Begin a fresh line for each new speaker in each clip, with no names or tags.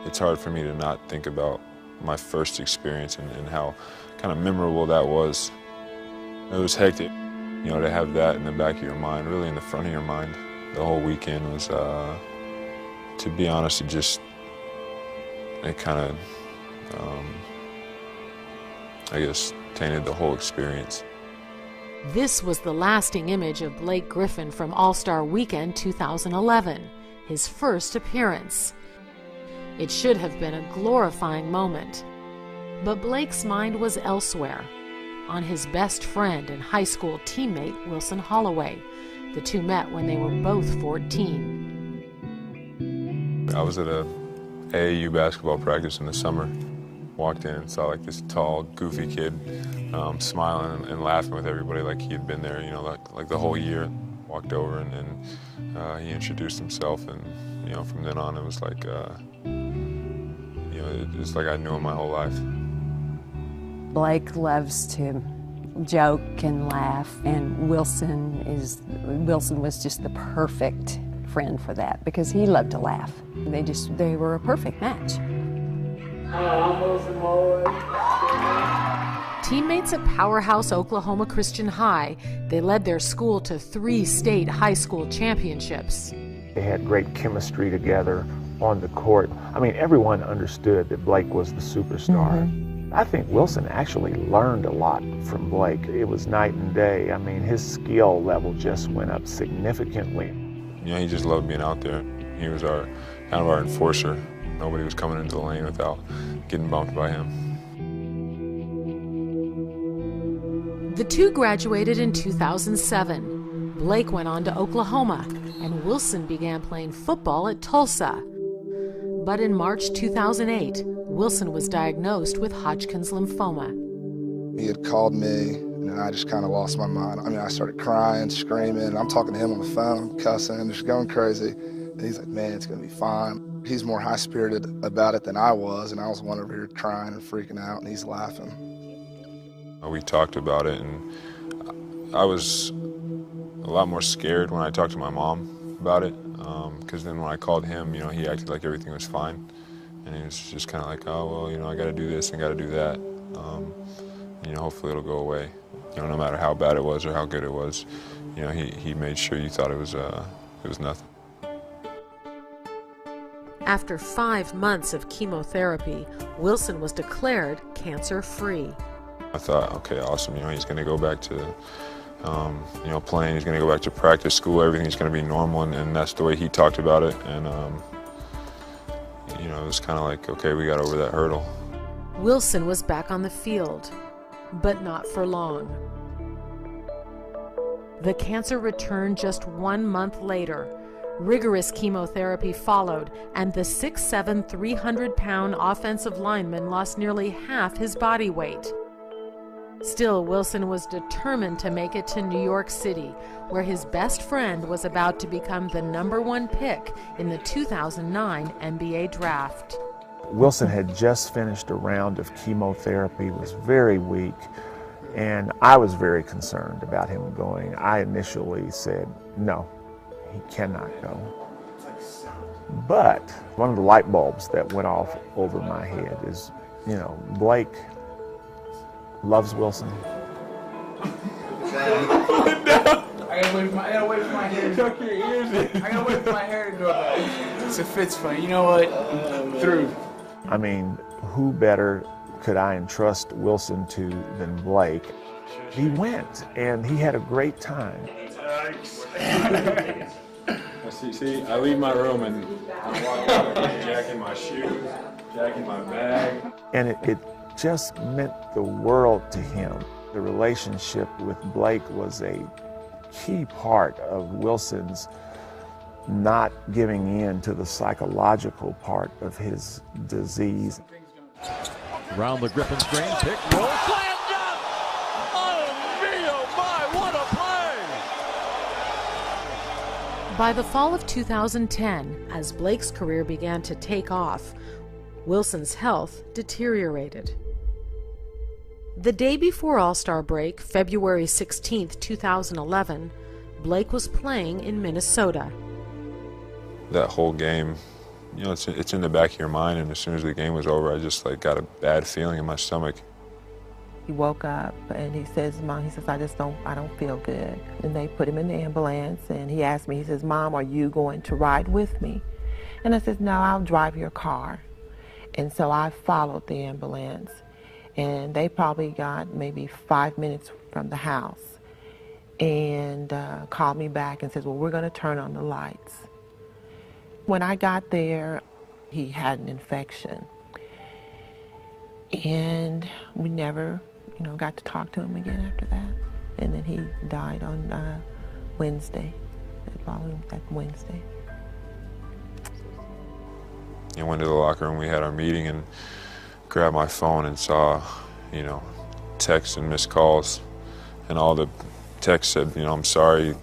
It's hard for me to not think about my first experience and how kind of memorable that was. It was hectic, you know, to have that in the back of your mind, really in the front of your mind. The whole weekend was, to be honest, it kind of, I guess, tainted the whole experience.
This was the lasting image of Blake Griffin from All-Star Weekend 2011, his first appearance. It should have been a glorifying moment. But Blake's mind was elsewhere, on his best friend and high school teammate, Wilson Holloway. The two met when they were both 14.
I was at a AAU basketball practice in the summer. Walked in and saw like this tall, goofy kid smiling and laughing with everybody like he had been there, you know, like the whole year. Walked over and he introduced himself, and you know, from then on it was like, you know, it's like I knew him my whole life.
Blake loves to joke and laugh, and Wilson was just the perfect friend for that because he loved to laugh. They were a perfect match.
Teammates at powerhouse Oklahoma Christian High, they led their school to 3 state high school championships.
They had great chemistry together on the court. I mean, everyone understood that Blake was the superstar. I think Wilson actually learned a lot from Blake. It was night and day. I mean, his skill level just went up significantly.
You know, he just loved being out there. He was kind of our enforcer. Nobody was coming into the lane without getting bumped by him.
The two graduated in 2007. Blake went on to Oklahoma, and Wilson began playing football at Tulsa. But in March 2008, Wilson was diagnosed with Hodgkin's lymphoma.
He had called me, and I just kind of lost my mind. I mean, I started crying, screaming. I'm talking to him on the phone, cussing, just going crazy. And he's like, man, it's going to be fine. He's more high-spirited about it than I was, and I was one over here crying and freaking out, and he's laughing.
We talked about it, and I was a lot more scared when I talked to my mom about it, because then when I called him, you know, he acted like everything was fine, and he was just kind of like, oh, well, you know, I got to do this and got to do that. You know, hopefully it'll go away. You know, no matter how bad it was or how good it was, you know, he made sure you thought it was nothing.
After 5 months of chemotherapy, Wilson was declared cancer-free.
I thought, okay, awesome, you know, he's going to go back to, you know, playing, he's going to go back to practice, school, everything's going to be normal, and that's the way he talked about it, and, you know, it was kind of like, okay, we got over that hurdle.
Wilson was back on the field, but not for long. The cancer returned just 1 month later. Rigorous chemotherapy followed, and the 6'7", 300-pound offensive lineman lost nearly half his body weight. Still, Wilson was determined to make it to New York City, where his best friend was about to become the #1 pick in the 2009 NBA draft.
Wilson had just finished a round of chemotherapy, was very weak, and I was very concerned about him going. I initially said, no, he cannot go. But one of the light bulbs that went off over my head is, you know, Blake loves Wilson.
I gotta wait for my hair. Tuck your ears in. I gotta wait for my hair to grow back. So it fits funny. You know what? Through.
I mean, who better could I entrust Wilson to than Blake? He went, and he had a great time.
See, I leave my room and I walk out jacking my shoes, jacking my bag.
And it just meant the world to him. The relationship with Blake was a key part of Wilson's not giving in to the psychological part of his disease.
Around the Griffin screen, pick, roll, slam dunk! Oh me, oh my, what a play!
By the fall of 2010, as Blake's career began to take off, Wilson's health deteriorated. The day before All-Star break, February 16, 2011, Blake was playing in Minnesota.
That whole game, you know, it's in the back of your mind, and as soon as the game was over, I just like got a bad feeling in my stomach.
He woke up and he says, Mom, he says, I don't feel good. And they put him in the ambulance, and he asked me, he says, Mom, are you going to ride with me? And I said, no, I'll drive your car. And so I followed the ambulance, and they probably got maybe 5 minutes from the house, and called me back and says, well, we're going to turn on the lights. When I got there, he had an infection, and we never, got to talk to him again after that. And then he died on Wednesday, that Wednesday.
I went to the locker room, we had our meeting, and grabbed my phone and saw, texts and missed calls, and all the texts said, I'm sorry. And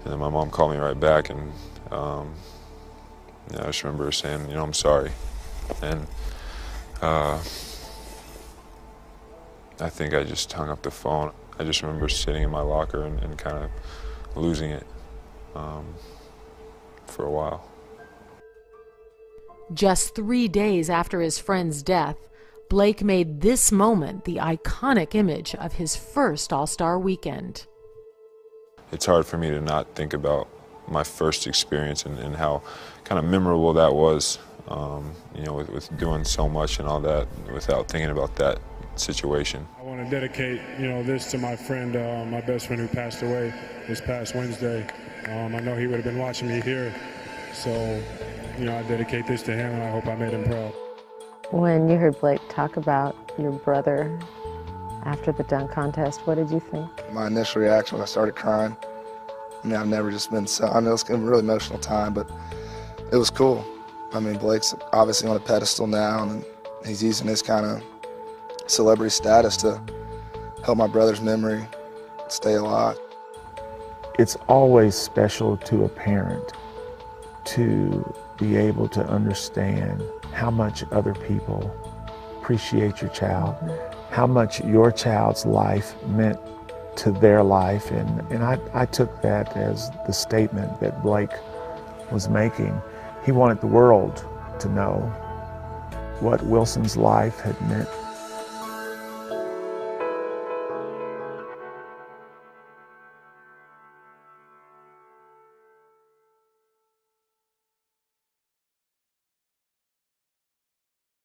then my mom called me right back, and I just remember her saying, I'm sorry. And I think I just hung up the phone. I just remember sitting in my locker and kind of losing it for a while.
Just 3 days after his friend's death, Blake made this moment the iconic image of his first All-Star weekend.
It's hard for me to not think about my first experience and how kind of memorable that was, with doing so much and all that without thinking about that situation.
I want to dedicate, this to my friend, my best friend who passed away this past Wednesday. I know he would have been watching me here, so I dedicate this to him, and I hope I made him proud.
When you heard Blake talk about your brother after the dunk contest, what did you think?
My initial reaction was I started crying. I've never just been so, I know it's a really emotional time, but it was cool. Blake's obviously on a pedestal now, and he's using his kind of celebrity status to help my brother's memory stay alive.
It's always special to a parent to be able to understand how much other people appreciate your child, how much your child's life meant to their life, and I took that as the statement that Blake was making. He wanted the world to know what Wilson's life had meant